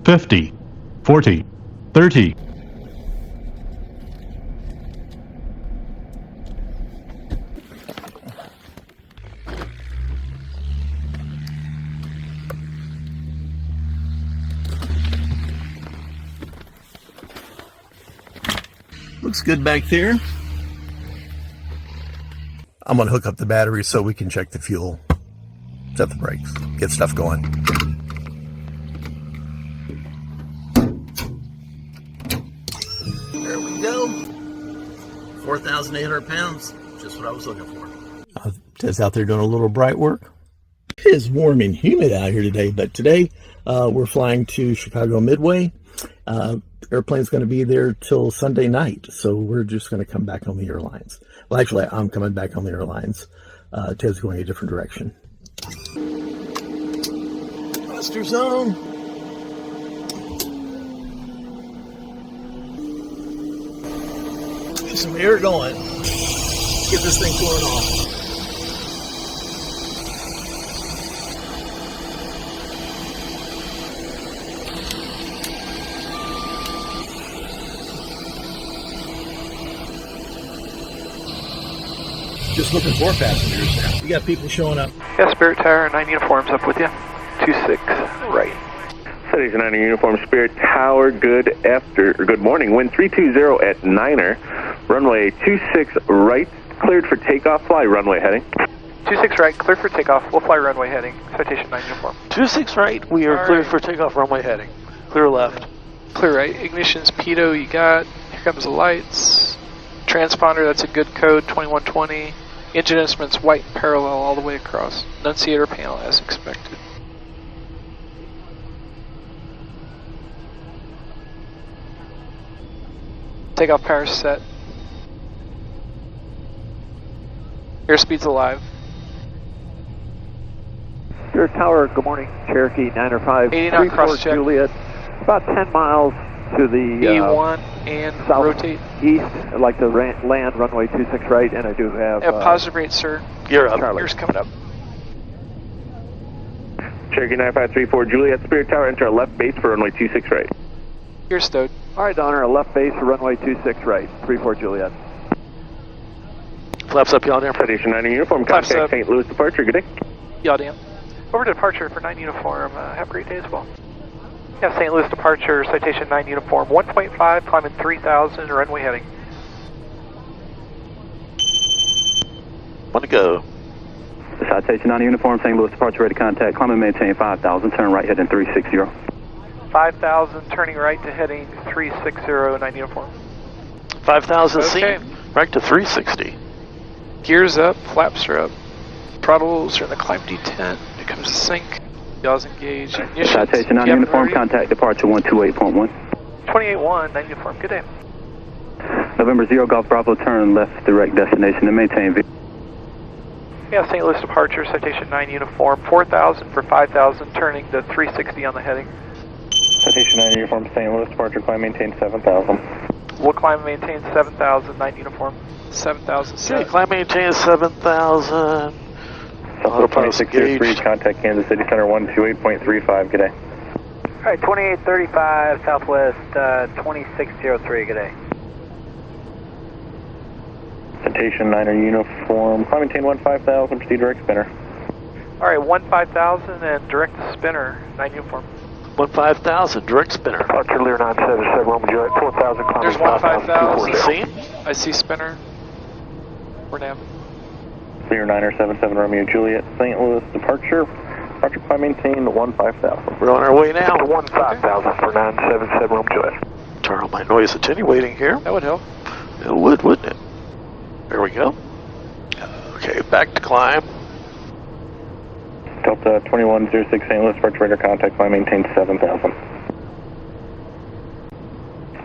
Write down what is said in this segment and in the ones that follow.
50, 40, 30. Looks good back there. I'm going to hook up the battery so we can check the fuel, set the brakes, get stuff going. There we go. 4,800 pounds. Just what I was looking for. Ted's out there doing a little bright work. It is warm and humid out here today, but today we're flying to Chicago Midway. Airplane's going to be there till Sunday night, so we're just going to come back on the Airlines. Well, actually, I'm coming back on the Airlines. Ted's going a different direction. Buster zone. Get some air going. Get this thing cooling off. Just looking for passengers now. We got people showing up. Yeah, Spirit Tower, 9 uniforms up with you. 26 right. Citation 9 uniform, Spirit Tower, good morning. Wind 320 at 9er. Runway 26 right, cleared for takeoff, fly runway heading. 26 right, cleared for takeoff, we'll fly runway heading. Citation 9 uniform. 26 right, we are cleared for takeoff, runway heading. Clear left. Clear right, ignition's pitot, you got. Here comes the lights. Transponder, that's a good code, 2120. Engine instruments white parallel all the way across. Annunciator panel as expected. Takeoff power set. Airspeed's alive. Spirit Tower, good morning. Cherokee 905. 80 knot cross check. Juliet. About 10 miles to the 81 and south rotate. East. I'd like to land runway 26 right, and I do have positive rate, sir. You're up. Yours coming up. Cherokee 9534 Juliet, Spirit Tower, enter left base for runway 26 right. You're stowed. All right, Donner, a left base for runway 26 right. 34 Juliet. Flaps up, y'all there. Citation 9 uniform, Flaps contact up. St. Louis departure, good day. Y'all damn. Over to departure for 9 uniform. Have a great day as well. Yeah, St. Louis departure, Citation 9 uniform, 1.5, climbing 3,000, runway heading. Want to go. Citation 9 uniform, St. Louis departure, ready to contact, climb and maintain 5,000, turn right heading 360. 5,000, turning right to heading 360, 9 uniform. 5,000 Okay. seat, right to 360. Gears up, flaps are up. Throttles are in the climb detent. Here comes the sync. Yaw's engaged. Ignition. Citation 9 uniform, contact departure 128.1. 28-1, 9 uniform, good day. November 0 Golf Bravo, turn left, direct destination, and maintain V. Yeah, St. Louis departure, Citation 9 uniform, 4,000 for 5,000, turning to 360 on the heading. Citation 9 uniform, St. Louis departure, climb maintain 7,000. We'll climb and maintain 7,000, 9 uniform, 7,000 Okay, set. climb maintain 7,000. Southwest 2603, contact Kansas City Center 128.35, good day. All right, 2835 Southwest 2603, good day. Citation 9 uniform, climb maintain 15,000, proceed direct spinner. All right, 15,000 and direct to spinner, 9 uniform. 15,000, direct spinner. Departure Lear 977, Roman Juliet, 4,000, climbing There's 15,000. See? I see spinner. We're down. Lear 977 Romeo Juliet, St. Louis departure climb maintain 15,000. We're on our way now. 15,000 for 977 Roman Juliet. Turn on my noise attenuating here. That would help. It would, wouldn't it? There we go. Okay, back to climb. Delta 2106 St. Louis departure radar contact, climb maintain 7,000.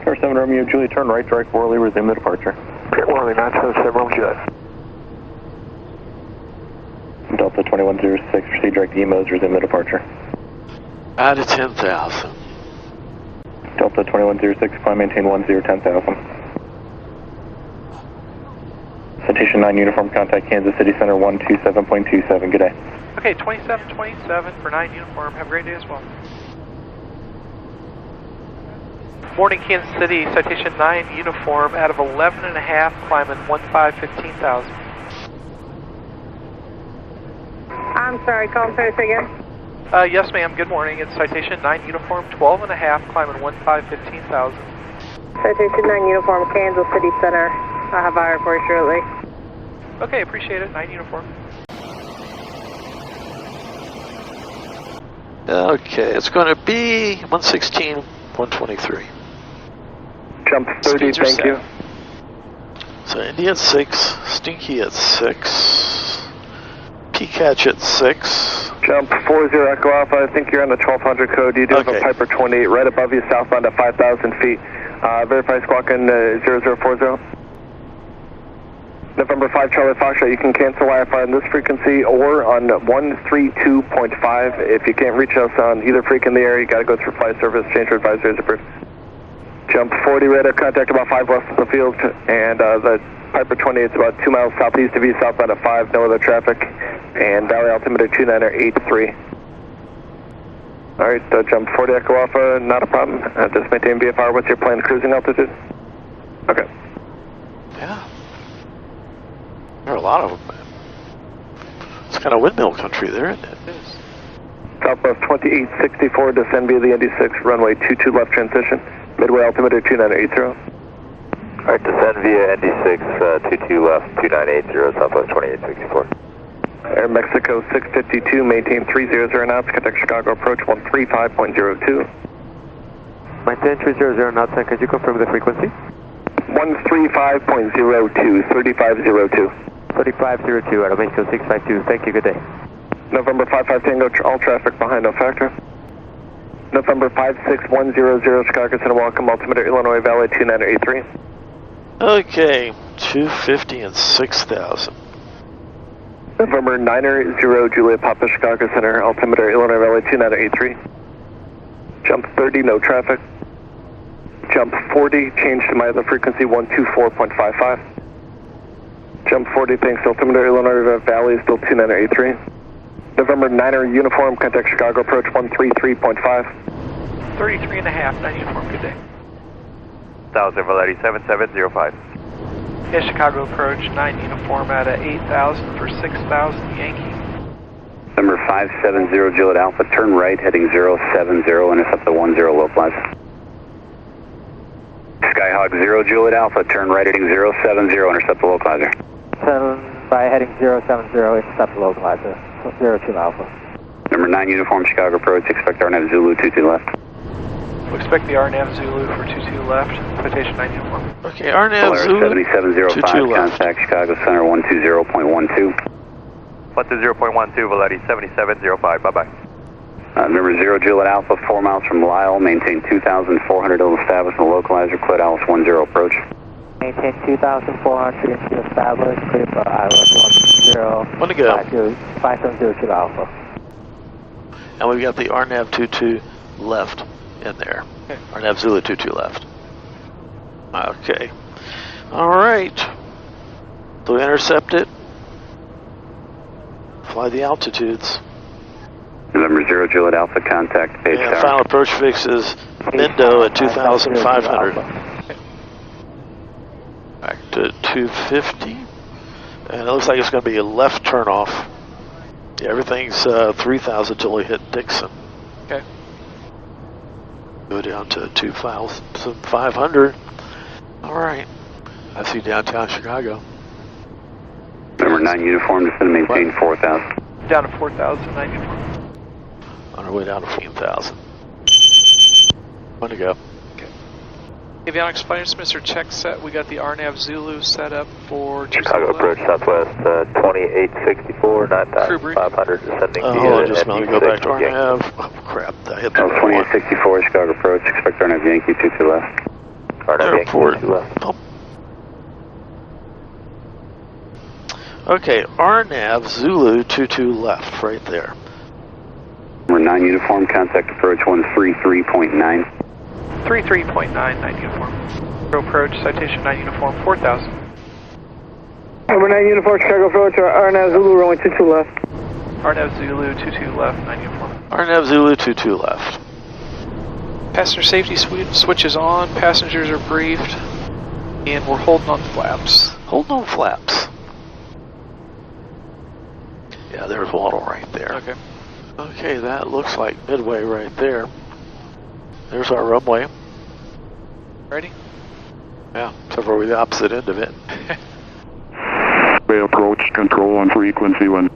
Tower 7 Romeo Juliet, turn right direct forwardly, resume the departure. Pier 1, 977 Roman Juliet. Delta 2106, proceed direct EMOs, resume the departure. Out of 10,000. Delta 2106, climb maintain 10,000. Citation 9 uniform, contact Kansas City Center 127.27, good day. Okay, 2727 for 9 uniform. Have a great day as well. Morning, Kansas City, Citation 9, uniform, out of 11.5, climbing 15,000. I'm sorry, call and service again. Yes, ma'am, good morning. It's Citation 9, uniform, 12.5, climbing 15,000. Citation 9, uniform, Kansas City Center. I'll have our report shortly. Okay, appreciate it. 9 uniform. Okay, it's going to be 116, 123. Jump 30, Speeds are thank set. you. So Indy at 6, Stinky at 6, Peacock at 6. Jump 40 Echo Alpha, I think you're on the 1200 code. You do have a Okay. Piper 28 right above you, southbound at 5,000 feet. Verify squawk in 0040. November 5 Charlie Foxtrot, you can cancel IFR on this frequency or on 132.5. If you can't reach us on either freak in the area, you got to go through flight service, change your advisory as approved. Jump 40 radar, contact about 5 west of the field, and the Piper 28 is about 2 miles southeast of you, southbound at 5, no other traffic, and Valley altimeter 2983. Alright, jump 40 Echo Alpha, not a problem. Just maintain VFR. What's your planned cruising altitude? Okay. Yeah. There are a lot of them, man. It's kind of windmill country there, isn't it? It is. Southwest 2864, descend via the ND6, runway 22 left transition, Midway altimeter 2980. Alright, descend via ND6, 22 left, 2980, Southwest 2864. Air Mexico 652, maintain 300 knots, contact Chicago approach 135.02. Maintain 300 knots, and could you confirm the frequency? 135.02, 3502. 3502 out of Mexico 652. Thank you, good day. November 55 Tango, all traffic behind, no factor. November 56100, Chicago Center, welcome, altimeter Illinois Valley 2983. Okay, 250 and 6,000. November 90 Juliet Papa, Chicago Center, altimeter Illinois Valley 2983. Jump 30, no traffic. Jump 40, change to my other frequency 124.55. Jump 40, thanks, altimeter Illinois Valley, still 2983. November 9er uniform, contact Chicago approach 133.5. 33.5, 9 uniform, good day. 1000, Valeri 7705. Yeah, Chicago approach, 9 uniform out of 8,000 for 6,000 Yankee. Number 570 Juliet Alpha, turn right, heading 070, intercept the 10 localizer. Skyhawk 0 Juliet Alpha, turn right, heading 070, intercept the localizer. Turn by heading 070, intercept the localizer. 02 Alpha. Number 9 uniform, Chicago approach, expect RNAV Zulu 22 left. We'll expect the RNAV Zulu for 22 left, Citation 9 uniform. Okay, RNAV Polaris Zulu, 7705, 22 left. contact Chicago Center 120.12. 120.12, Valeri 7705, bye-bye. Number 0 Juliet Alpha, 4 miles from Lyle, maintain 2,400 established in the localizer, clear to Alice 10 approach. Maintain 2,400 to establish, clear for Island 10. Want to go. 570 Alpha. And we've got the RNAV 22 left in there. Okay. RNAV Zulu 22 left. Okay. Alright. So we intercept it. Fly the altitudes. November 0 Juliet Alpha, contact Page And Tower. final approach fix is Mindo at 2,500. Back to 250. And it looks like it's going to be a left turnoff. Yeah, everything's 3,000 until we hit Dixon. Okay. Go down to 2,500. All right. I see downtown Chicago. Number 9 uniform, just going to maintain 4,000. Down to 4,000, 9 uniform. On our way down to 14,000. Want to go. Avionics flight instruments are check set. We got the RNAV Zulu set up for Chicago approach, Southwest 2864, 9,500, descending via Hold on just a minute. Go back to ND6, Yankee. RNAV. Oh, crap. I hit the wrong one. 2864 Chicago approach, expect RNAV Yankee 22 left. RNAV Yankee Airport. 22 left. Oh. Okay, RNAV Zulu 22 left, right there. Number 9 uniform, contact approach 133.9. 33.9, 9 uniform. Approach, Citation 9 uniform, 4,000. Number 9 uniform, Chicago approach, RNAV Zulu, runway 22 left. RNAV Zulu 22 left, 9 uniform. RNAV Zulu 22 left. Passenger safety switch is on, passengers are briefed, and we're holding on flaps. Holding on flaps. Yeah, there's Waddle right there. Okay. Okay, that looks like Midway right there. There's our runway. Ready? Yeah, except for we're the opposite end of it. Approach control on frequency when.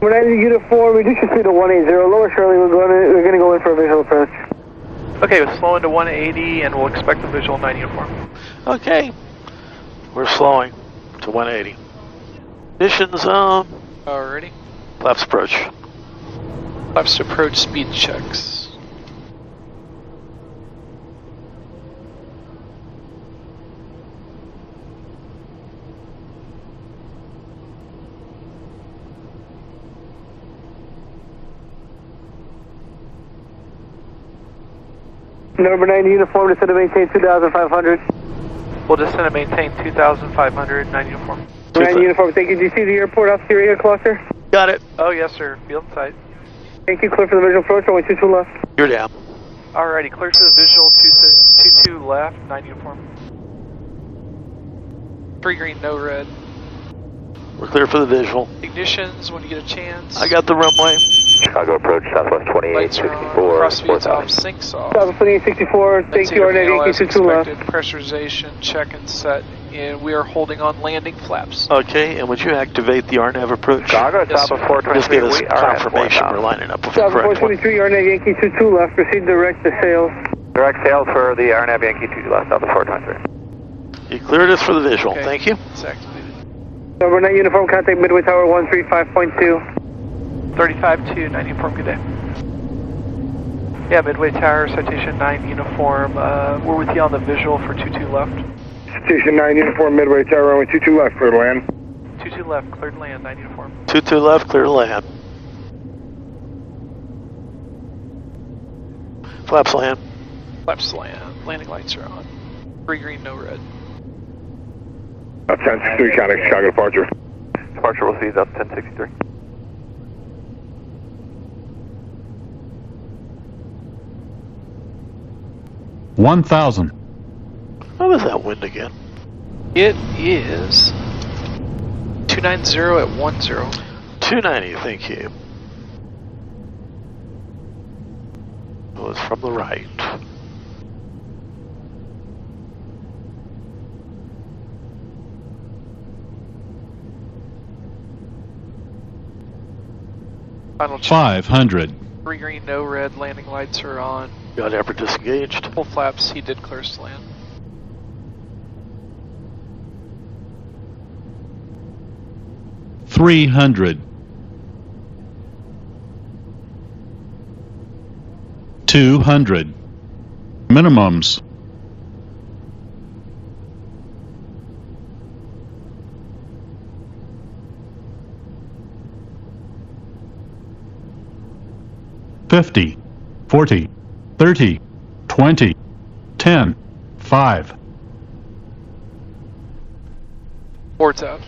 We're 90 uniform, reduce your speed to 180. Lower Shirley, we're going to go in for a visual approach. Okay, we're slowing to 180 and we'll expect the visual 9 uniform. Okay, we're slowing to 180. Conditions, Alrighty. flaps approach. Flaps to approach speed checks. Number 90 uniform, descend to maintain 2,500. We'll descend and maintain 2,500, 9 uniform. 90 uniform, thank you. Do you see the airport off the area cluster? Got it. Oh, yes, sir. Field in sight. Thank you, clear for the visual approach, runway 22 left. You're down. Alrighty, clear to the visual, 22 left, 9 uniform. 3 green, no red. We're clear for the visual. Ignitions when you get a chance. I got the runway. Chicago approach, Southwest Lights are on. 2864. Cross speeds off, sinks off. Southwest 2864, thank you, RNAV Panel as 22 left. expected. Pressurization, check and set. And we are holding on landing flaps. Okay, and would you activate the RNAV approach? Chicago, Yes, Southwest sir. Just 423, give us we are at confirmation we're 4,000. lining up with the Southwest correct one. 423, RNAV Yankee 22 left, proceed direct to sales. Direct sales for the RNAV Yankee 2 left, Southwest 423. You cleared us for the visual. Okay. Thank you. It's activated. Number 9 uniform, contact Midway Tower 135.2. 35-2, 9 uniform, good day. Yeah, Midway Tower, Citation 9 uniform. We're with you on the visual for 22 left. Citation 9 uniform, Midway Tower, runway 22 left, clear to land. 22 left, cleared land, 9 uniform. 22 left, clear to land. Flaps land. Flaps land, landing lights are on. 3 green, no red. 1063, contact Chicago departure. Departure will see that's 1063. $1,000. What was that wind again? It is 290 at 10. 290, thank you. It was from the right. Final check. 500. 3 green, no red, landing lights are on. Got ever disengaged. Full flaps, he did clear us to land. $300. 200. Minimums. $50, $40, $30, $20, $10, $5. Boards out.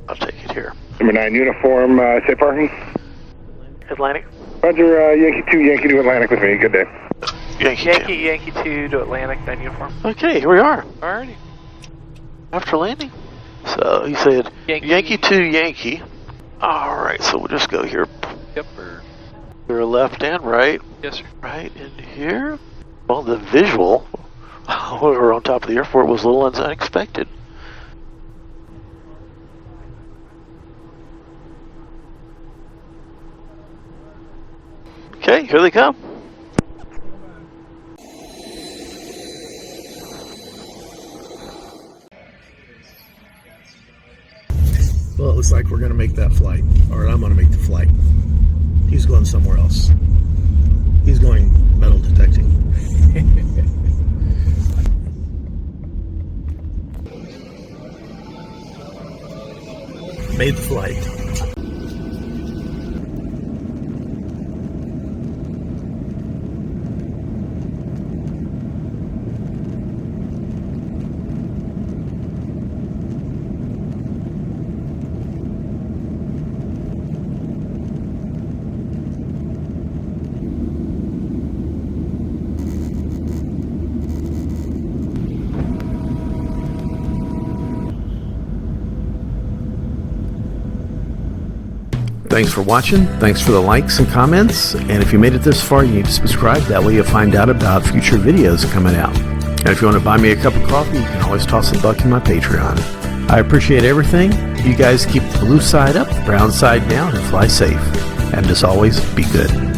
I'll take it here. Number 9 uniform, safe parking. Atlantic. Roger, Yankee 2, Yankee 2 Atlantic with me, good day. Yankee 2 to Atlantic, 9 uniform. Okay, here we are. Alrighty. After landing. So he said Yankee 2 Yankee. Alright, so we'll just go here. Yep, or We're left and right. yes, sir. Right in here. Well, the visual when we were on top of the airport was a little unexpected. Okay, here they come. Well, it looks like we're going to make that flight, or I'm going to make the flight. He's going somewhere else. He's going metal detecting. Made the flight. Thanks for watching. Thanks for the likes and comments. And if you made it this far, you need to subscribe. That way you'll find out about future videos coming out. And if you want to buy me a cup of coffee, you can always toss a buck in my Patreon. I appreciate everything. You guys keep the blue side up, brown side down, and fly safe. And as always, be good.